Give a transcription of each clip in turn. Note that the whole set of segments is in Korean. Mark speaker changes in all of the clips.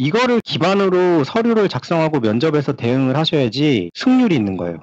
Speaker 1: 이거를 기반으로 서류를 작성하고 면접에서 대응을 하셔야지 승률이 있는 거예요.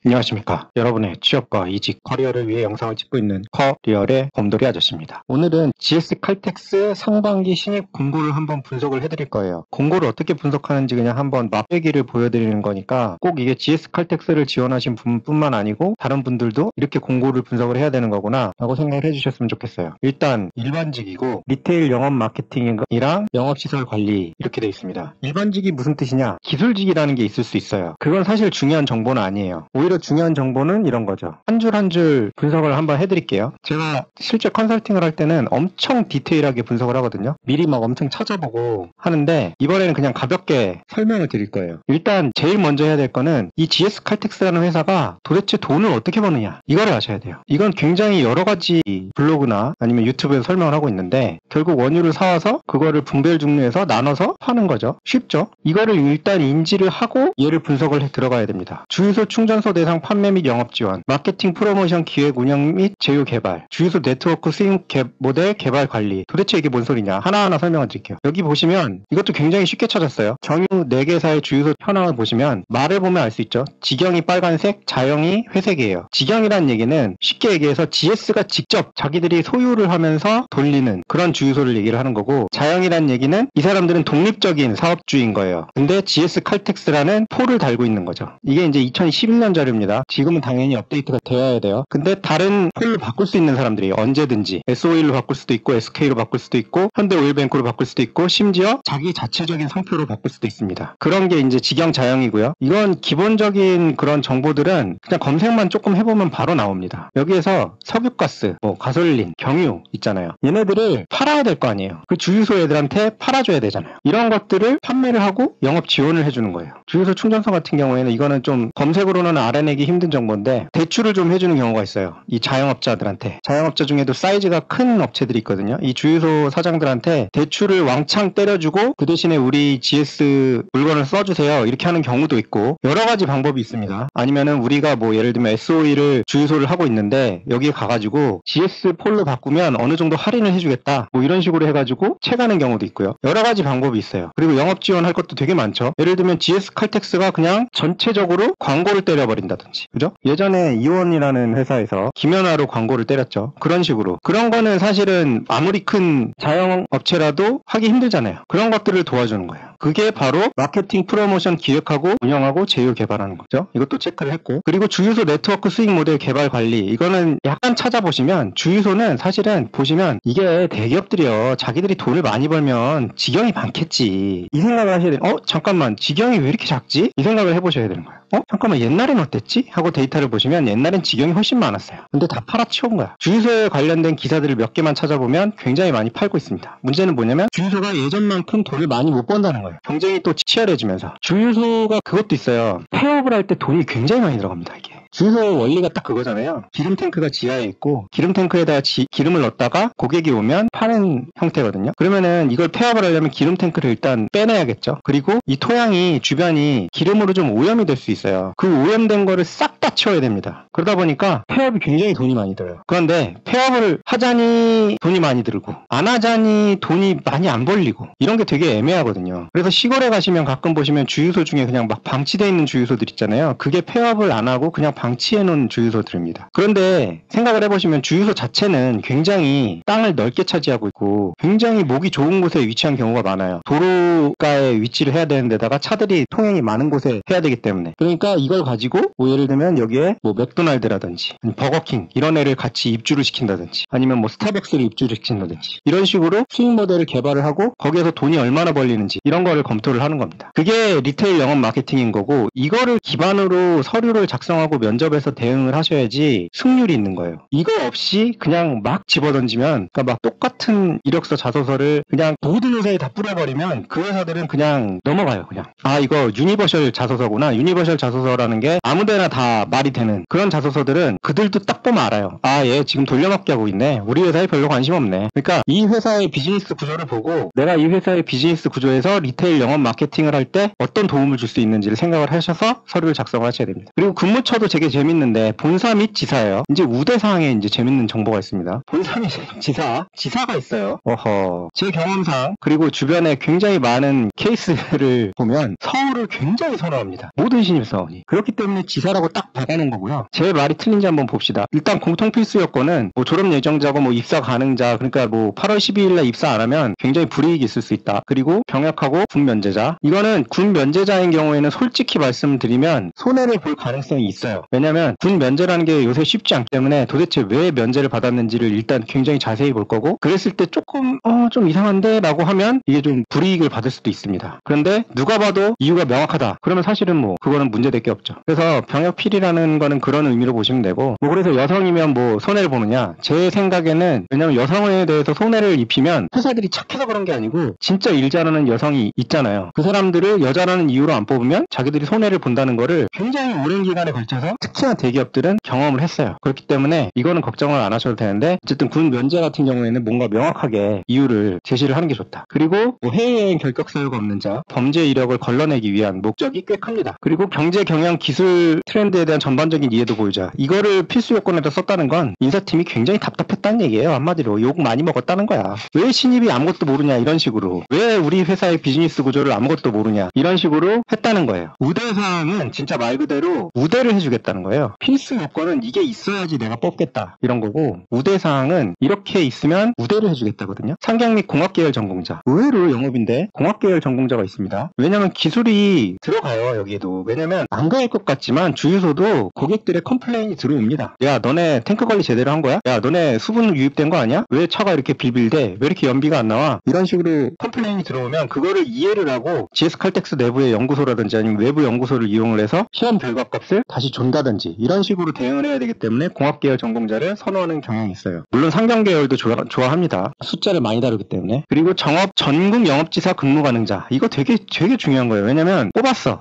Speaker 1: 안녕하십니까. 여러분의 취업과 이직, 커리어를 위해 영상을 찍고 있는 커리어의 곰돌이 아저씨입니다. 오늘은 GS 칼텍스 상반기 신입 공고를 한번 분석을 해드릴 거예요. 공고를 어떻게 분석하는지 그냥 한번 맛배기를 보여드리는 거니까 꼭 이게 GS 칼텍스를 지원하신 분뿐만 아니고 다른 분들도 이렇게 공고를 분석을 해야 되는 거구나 라고 생각을 해주셨으면 좋겠어요. 일단 일반직이고 리테일 영업 마케팅이랑 영업시설 관리 이렇게 돼 있습니다. 일반직이 무슨 뜻이냐? 기술직이라는 게 있을 수 있어요. 그건 사실 중요한 정보는 아니에요. 오히려 중요한 정보는 이런 거죠. 한 줄 한 줄 분석을 한번 해드릴게요. 제가 실제 컨설팅을 할 때는 엄청 디테일하게 분석을 하거든요. 미리 막 엄청 찾아보고 하는데 이번에는 그냥 가볍게 설명을 드릴 거예요. 일단 제일 먼저 해야 될 거는 이 GS 칼텍스라는 회사가 도대체 돈을 어떻게 버느냐 이거를 아셔야 돼요. 이건 굉장히 여러 가지 블로그나 아니면 유튜브에서 설명을 하고 있는데 결국 원유를 사와서 그거를 분별 중류해서 나눠서 파는 거죠. 쉽죠? 이거를 일단 인지를 하고 얘를 분석을 해 들어가야 됩니다. 주유소 충전소 대상 판매 및 영업 지원, 마케팅 프로모션 기획 운영 및 제휴 개발, 주유소 네트워크 수익 모델 개발 관리. 도대체 이게 뭔 소리냐? 하나하나 설명을 드릴게요. 여기 보시면 이것도 굉장히 쉽게 찾았어요. 정유 4개사의 주유소 현황을 보시면 말을 보면 알 수 있죠. 지경이 빨간색, 자영이 회색이에요. 지경이란 얘기는 쉽게 얘기해서 GS가 직접 자기들이 소유를 하면서 돌리는 그런 주유소를 얘기를 하는 거고, 자영이란 얘기는 이 사람들은 독립적인 사업주인 거예요. 근데 GS 칼텍스라는 포를 달고 있는 거죠. 이게 이제 2011년 자료입니다. 지금은 당연히 업데이트가 되어야 돼요. 근데 다른 폴로 바꿀 수 있는 사람들이 언제든지 SOE로 바꿀 수도 있고 SK로 바꿀 수도 있고 현대오일뱅크로 바꿀 수도 있고 심지어 자기 자체적인 상표로 바꿀 수도 있습니다. 그런 게 이제 직영 자영이고요. 이건 기본적인 그런 정보들은 그냥 검색만 조금 해보면 바로 나옵니다. 여기에서 석유가스, 가솔린, 경유 있잖아요. 얘네들을 팔아야 될 거 아니에요. 그 주유소 애들한테 팔아줘야 되잖아요. 이런 것들을 판매를 하고 영업 지원을 해주는 거예요. 주유소 충전소 같은 경우에는 이거는 좀 검색으로는 알아내기 힘든 정보인데 대출을 좀 해주는 경우가 있어요. 이 자영업자들한테. 자영업자 중에도 사이즈가 큰 업체들이 있거든요. 이 주유소 사장들한테 대출을 왕창 때려주고 그 대신에 우리 GS 물건을 써주세요. 이렇게 하는 경우도 있고 여러 가지 방법이 있습니다. 아니면은 우리가 예를 들면 SOE를 주유소를 하고 있는데 여기에 가가지고 GS 폴로 바꾸면 어느 정도 할인을 해주겠다. 이런 식으로 해가지고 채가는 경우도 있고요. 여러 가지 방법이 있어요. 그리고 영업 지원할 것도 되게 많죠. 예를 들면 GS 칼텍스가 그냥 전체적으로 광고를 때려버린다든지, 그죠? 예전에 이원이라는 회사에서 김연아로 광고를 때렸죠. 그런 식으로. 그런 거는 사실은 아무리 큰 자영업체라도 하기 힘들잖아요. 그런 것들을 도와주는 거예요. 그게 바로 마케팅 프로모션 기획하고 운영하고 제휴 개발하는 거죠. 이것도 체크를 했고, 그리고 주유소 네트워크 수익 모델 개발 관리, 이거는 약간 찾아보시면 주유소는 사실은 보시면 이게 대기업들이요, 자기들이 돈을 많이 벌면 지경이 많겠지 이 생각을 하셔야 돼요. 잠깐만, 지경이 왜 이렇게 작지? 이 생각을 해보셔야 되는 거예요. 잠깐만, 옛날엔 어땠지? 하고 데이터를 보시면 옛날엔 지경이 훨씬 많았어요. 근데 다 팔아치운 거야. 주유소에 관련된 기사들을 몇 개만 찾아보면 굉장히 많이 팔고 있습니다. 문제는 뭐냐면 주유소가 예전만큼 돈을 많이 못 번다는 거예요. 경쟁이 또 치열해지면서. 주유소가 그것도 있어요. 폐업을 할 때 돈이 굉장히 많이 들어갑니다. 이게 주유소 원리가 딱 그거잖아요. 기름 탱크가 지하에 있고 기름 탱크에다가 기름을 넣었다가 고객이 오면 파는 형태거든요. 그러면은 이걸 폐업을 하려면 기름 탱크를 일단 빼내야겠죠. 그리고 이 토양이 주변이 기름으로 좀 오염이 될 수 있어요. 그 오염된 거를 싹 다 치워야 됩니다. 그러다 보니까 폐업이 굉장히 돈이 많이 들어요. 그런데 폐업을 하자니 돈이 많이 들고 안 하자니 돈이 많이 안 벌리고 이런 게 되게 애매하거든요. 그래서 시골에 가시면 가끔 보시면 주유소 중에 그냥 막 방치되어 있는 주유소들 있잖아요. 그게 폐업을 안 하고 그냥 방치해 놓은 주유소들입니다. 그런데 생각을 해보시면 주유소 자체는 굉장히 땅을 넓게 차지하고 있고 굉장히 목이 좋은 곳에 위치한 경우가 많아요. 도로가에 위치를 해야 되는 데다가 차들이 통행이 많은 곳에 해야 되기 때문에. 그러니까 이걸 가지고 예를 들면 여기에 맥도날드라든지 버거킹 이런 애를 같이 입주를 시킨다든지 아니면 스타벅스를 입주를 시킨다든지 이런 식으로 수익 모델을 개발을 하고 거기에서 돈이 얼마나 벌리는지 이런 거를 검토를 하는 겁니다. 그게 리테일 영업 마케팅인 거고, 이거를 기반으로 서류를 작성하고 면접에서 대응을 하셔야지 승률이 있는 거예요. 이거 없이 그냥 막 집어던지면, 그러니까 막 똑같은 이력서 자소서를 그냥 모든 회사에 다 뿌려버리면 그 회사들은 그냥 넘어가요. 그냥 이거 유니버셜 자소서구나. 유니버셜 자소서라는 게 아무데나 다 말이 되는 그런 자소서들은 그들도 딱 보면 알아요. 얘 지금 돌려막기 하고 있네. 우리 회사에 별로 관심 없네. 그러니까 이 회사의 비즈니스 구조를 보고 내가 이 회사의 비즈니스 구조에서 리테일 영업 마케팅을 할 때 어떤 도움을 줄 수 있는지를 생각을 하셔서 서류를 작성을 하셔야 됩니다. 그리고 근무처도 되게 재밌는데 본사 및 지사예요. 이제 우대사항에 이제 재밌는 정보가 있습니다. 본사 및 지사가 있어요. 어허. 제 경험상 그리고 주변에 굉장히 많은 케이스를 보면 서울을 굉장히 선호합니다. 모든 신입사원이. 그렇기 때문에 지사라고 딱 박아놓은 거고요. 제 말이 틀린지 한번 봅시다. 일단 공통 필수 요건은 뭐 졸업 예정자고 뭐 입사 가능자, 그러니까 뭐 8월 12일날 입사 안 하면 굉장히 불이익이 있을 수 있다. 그리고 병역하고 군 면제자. 이거는 군 면제자인 경우에는 솔직히 말씀드리면 손해를 볼 가능성이 있어요. 왜냐면 군 면제라는 게 요새 쉽지 않기 때문에 도대체 왜 면제를 받았는지를 일단 굉장히 자세히 볼 거고, 그랬을 때 조금 좀 이상한데 라고 하면 이게 좀 불이익을 받을 수도 있습니다. 그런데 누가 봐도 이유가 명확하다. 그러면 사실은 뭐 그거는 문제될 게 없죠. 그래서 병역필이라는 거는 그런 의미로 보시면 되고, 뭐 그래서 여성이면 뭐 손해를 보느냐, 제 생각에는 왜냐면 여성에 대해서 손해를 입히면 회사들이 착해서 그런 게 아니고 진짜 일 잘하는 여성이 있잖아요. 그 사람들을 여자라는 이유로 안 뽑으면 자기들이 손해를 본다는 거를 굉장히 오랜 기간에 걸쳐서 특히나 대기업들은 경험을 했어요. 그렇기 때문에 이거는 걱정을 안 하셔도 되는데, 어쨌든 군 면제 같은 경우에는 뭔가 명확하게 이유를 제시를 하는 게 좋다. 그리고 뭐 해외여행 결격 사유가 없는 자, 범죄 이력을 걸러내기 위한 목적이 꽤 큽니다. 그리고 경제, 경영, 기술 트렌드에 대한 전반적인 이해도 보이자. 이거를 필수 요건에다 썼다는 건 인사팀이 굉장히 답답했다는 얘기예요. 한마디로 욕 많이 먹었다는 거야. 왜 신입이 아무것도 모르냐 이런 식으로, 왜 우리 회사의 비즈니스 구조를 아무것도 모르냐 이런 식으로 했다는 거예요. 우대사항은 진짜 말 그대로 우대를 해주겠다는 거예요. 필수 요건은 이게 있어야지 내가 뽑겠다 이런 거고, 우대사항은 이렇게 있으면 우대를 해주겠다거든요. 상경 및 공학계열 전공자. 의외로 영업인데 공학계열 전공자가 있습니다. 왜냐면 기술이 들어가요. 여기에도. 왜냐면 안 가할 것 같지만 주유소도 고객들의 컴플레인이 들어옵니다. 야, 너네 탱크 관리 제대로 한 거야? 야, 너네 수분 유입된 거 아니야? 왜 차가 이렇게 빌빌대? 왜 이렇게 연비가 안 나와? 이런 식으로 컴플레인이 들어오면 그거를 이해를 하고 GS 칼텍스 내부의 연구소라든지 아니면 외부 연구소를 이용을 해서 시험 결과값을 다시 준다든지 이런 식으로 대응을 해야 되기 때문에 공학계열 전공자를 선호하는 경향이 있어요. 물론 상경계열도 좋아합니다. 숫자를 많이 다루기 때문에. 그리고 전국 영업지사 근무 가능자. 이거 되게 중요한 거예요. 왜냐면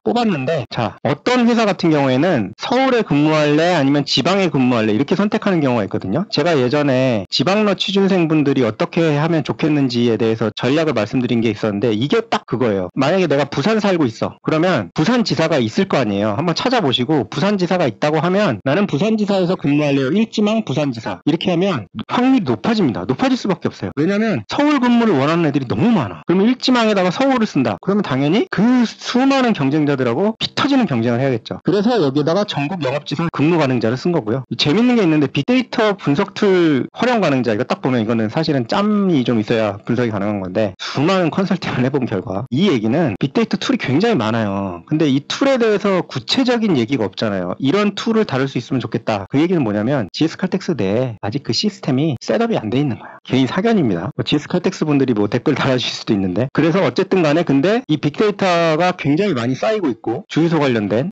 Speaker 1: 뽑았는데, 자, 어떤 회사 같은 경우에는 서울에 근무할래 아니면 지방에 근무할래 이렇게 선택하는 경우가 있거든요. 제가 예전에 지방러 취준생분들이 어떻게 하면 좋겠는지에 대해서 전략을 말씀드린 게 있었는데, 이게 딱 그거예요. 만약에 내가 부산 살고 있어. 그러면 부산지사가 있을 거 아니에요. 한번 찾아보시고 부산지사가 있다고 하면 나는 부산지사에서 근무할래요. 일지망 부산지사. 이렇게 하면 확률이 높아집니다. 높아질 수밖에 없어요. 왜냐면 서울 근무를 원하는 애들이 너무 많아. 그러면 일지망에다가 서울을 쓴다. 그러면 당연히 그 수많은 경쟁자들하고 피 터지는 경쟁을 해야겠죠. 그래서 여기에다가 전국 영업지사 근무 가능자를 쓴 거고요. 재밌는 게 있는데 빅데이터 분석 툴 활용 가능자, 이거 딱 보면 이거는 사실은 짬이 좀 있어야 분석이 가능한 건데, 수많은 컨설팅을 해본 결과 이 얘기는 빅데이터 툴이 굉장히 많아요. 근데 이 툴에 대해서 구체적인 얘기가 없잖아요. 이런 툴을 다룰 수 있으면 좋겠다. 그 얘기는 뭐냐면 GS 칼텍스 내에 아직 그 시스템이 셋업이 안 돼 있는 거야. 개인 사견입니다. GS 칼텍스 분들이 뭐 댓글 달아주실 수도 있는데, 그래서 어쨌든 간에 근데 이 빅데이터가 굉장히 많이 쌓이고 있고, 주유소 관련된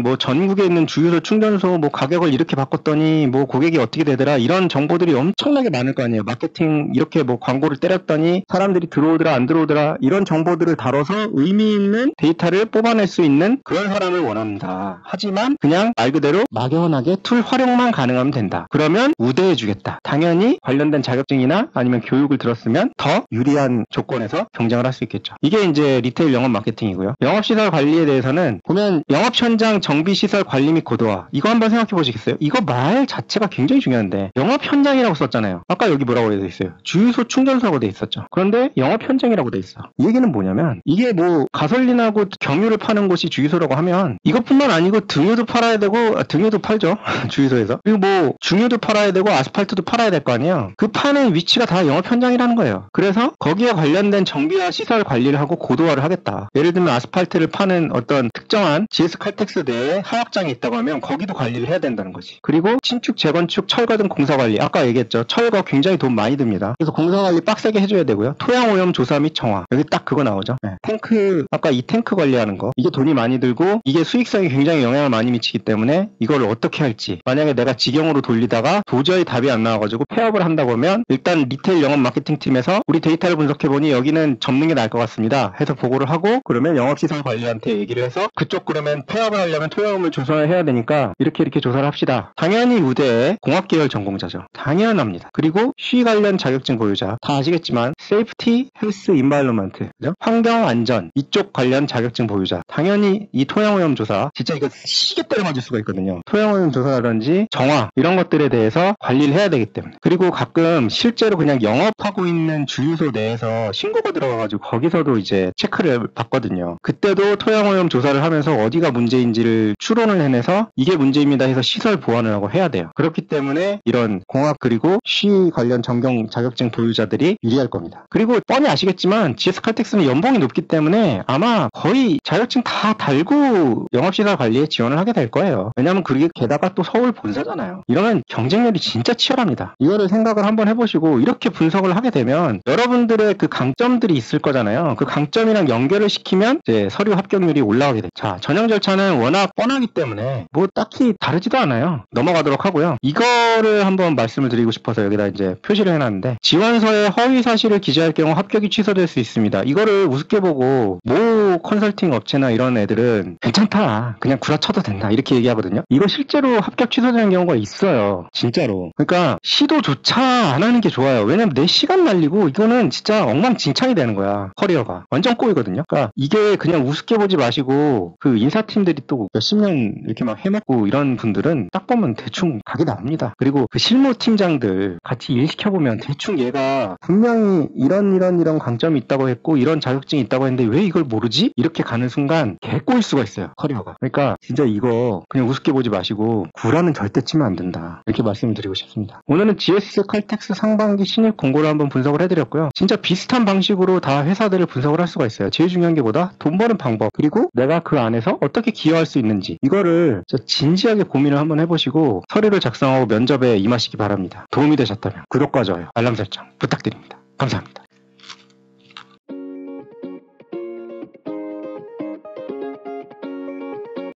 Speaker 1: 뭐 전국에 있는 주유소 충전소 뭐 가격을 이렇게 바꿨더니 뭐 고객이 어떻게 되더라 이런 정보들이 엄청나게 많을 거 아니에요. 마케팅 이렇게 뭐 광고를 때렸더니 사람들이 들어오더라 안 들어오더라 이런 정보들을 다뤄서 의미 있는 데이터를 뽑아낼 수 있는 그런 사람을 원합니다. 하지만 그냥 말 그대로 막연하게 툴 활용만 가능하면 된다. 그러면 우대해주겠다. 당연히 관련된 자격증이나 아니면 교육을 들었으면 더 유리한 조건에서 경쟁을 할 수 있겠죠. 이게 이제 리테일 영업 마케팅이고요. 영업시설 관리에 대해서는 보면 영업 현장 정비 시설 관리 및 고도화, 이거 한번 생각해 보시겠어요? 이거 말 자체가 굉장히 중요한데 영업 현장이라고 썼잖아요. 아까 여기 뭐라고 돼 있어요? 주유소 충전소라고 돼 있었죠. 그런데 영업 현장이라고 돼 있어. 이 얘기는 뭐냐면 이게 뭐 가솔린하고 경유를 파는 곳이 주유소라고 하면 이것뿐만 아니고 등유도 팔아야 되고, 등유도 팔죠. 주유소에서. 그리고 뭐 중유도 팔아야 되고 아스팔트도 팔아야 될 거 아니에요. 그 파는 위치가 다 영업 현장이라는 거예요. 그래서 거기에 관련된 정비와 시설 관리를 하고 고도화를 하겠다. 예를 들면 아스팔트를 파는 어떤 특정한 GS 칼텍스 내에 하역장이 있다고 하면 거기도 관리를 해야 된다는 거지. 그리고 신축, 재건축, 철거 등 공사 관리. 아까 얘기했죠. 철거 굉장히 돈 많이 듭니다. 그래서 공사 관리 빡세게 해줘야 되고요. 토양 오염 조사 및 정화. 여기 딱 그거 나오죠. 네. 탱크, 아까 이 탱크 관리하는 거. 이게 돈이 많이 들고 이게 수익성이 굉장히 영향을 많이 미치기 때문에 이걸 어떻게 할지. 만약에 내가 직영으로 돌리다가 도저히 답이 안 나와가지고 폐업을 한다고 하면 일단 리테일 영업 마케팅 팀에서 우리 데이터를 분석해보니 여기는 접는 게 나을 것 같습니다. 해서 보고를 하고, 그러면 영업시설 관리한테 얘기를 해서 그쪽 그러면 폐업을 하려면 토양오염 조사를 해야 되니까 이렇게 조사를 합시다. 당연히 우대의 공학계열 전공자죠. 당연합니다. 그리고 쉬 관련 자격증 보유자. 다 아시겠지만 세이프티, 헬스, 인바이러먼트, 그죠? 환경 안전 이쪽 관련 자격증 보유자. 당연히 이 토양오염 조사 진짜 이거 시계 때려 맞을 수가 있거든요. 토양오염 조사라든지 정화 이런 것들에 대해서 관리를 해야 되기 때문에. 그리고 가끔 실제로 그냥 영업하고 있는 주유소 내에서 신고가 들어가가지고 거기서도 이제 체크를 받거든요. 그때도 토양오염 조사를 하면서 어디가 문제인지를 추론을 해내서 이게 문제입니다 해서 시설 보완을 하고 해야 돼요. 그렇기 때문에 이런 공학 그리고 쉬 관련 전경 자격증 보유자들이 유리할 겁니다. 그리고 뻔히 아시겠지만 GS 칼텍스는 연봉이 높기 때문에 아마 거의 자격증 다 달고 영업시설 관리에 지원을 하게 될 거예요. 왜냐면 그게 게다가 또 서울 본사잖아요. 이러면 경쟁률이 진짜 치열합니다. 이거를 생각을 한번 해보시고 이렇게 분석을 하게 되면 여러분들의 그 강점들이 있을 거잖아요. 그 강점이랑 연결을 시키면 이제 서류 합격률이 올라가게 돼요. 자, 전형 절차는 워낙 뻔하기 때문에 뭐 딱히 다르지도 않아요. 넘어가도록 하고요. 이거를 한번 말씀을 드리고 싶어서 여기다 이제 표시를 해놨는데 지원서에 허위 사실을 기재할 경우 합격이 취소될 수 있습니다. 이거를 우습게 보고 모 컨설팅 업체나 이런 애들은 괜찮다. 그냥 구라쳐도 된다. 이렇게 얘기하거든요. 이거 실제로 합격 취소되는 경우가 있어요. 진짜로. 그러니까 시도조차 안 하는 게 좋아요. 왜냐면 내 시간 날리고 이거는 진짜 엉망진창이 되는 거야. 커리어가. 완전 꼬이거든요. 그러니까 이게 그냥 우습게 보지 마시고 그 인사팀들이 또 몇십 년 이렇게 막 해먹고 이런 분들은 딱 보면 대충 각이 납니다. 그리고 그 실무팀장들 같이 일 시켜보면 대충 얘가 분명히 이런 강점이 있다고 했고 이런 자격증이 있다고 했는데 왜 이걸 모르지? 이렇게 가는 순간 개꼬일 수가 있어요. 커리어가. 그러니까 진짜 이거 그냥 우습게 보지 마시고 구라는 절대 치면 안 된다. 이렇게 말씀을 드리고 싶습니다. 오늘은 GS 칼텍스 상반기 신입 공고를 한번 분석을 해드렸고요. 진짜 비슷한 방식으로 다 회사들을 분석을 할 수가 있어요. 제일 중요한 게 뭐다? 돈 버는 방법 그리고 내가 그 안에서 어떻게 기여할 수 있는지 이거를 진지하게 고민을 한번 해보시고 서류를 작성하고 면접에 임하시기 바랍니다. 도움이 되셨다면 구독과 좋아요, 알람 설정 부탁드립니다. 감사합니다.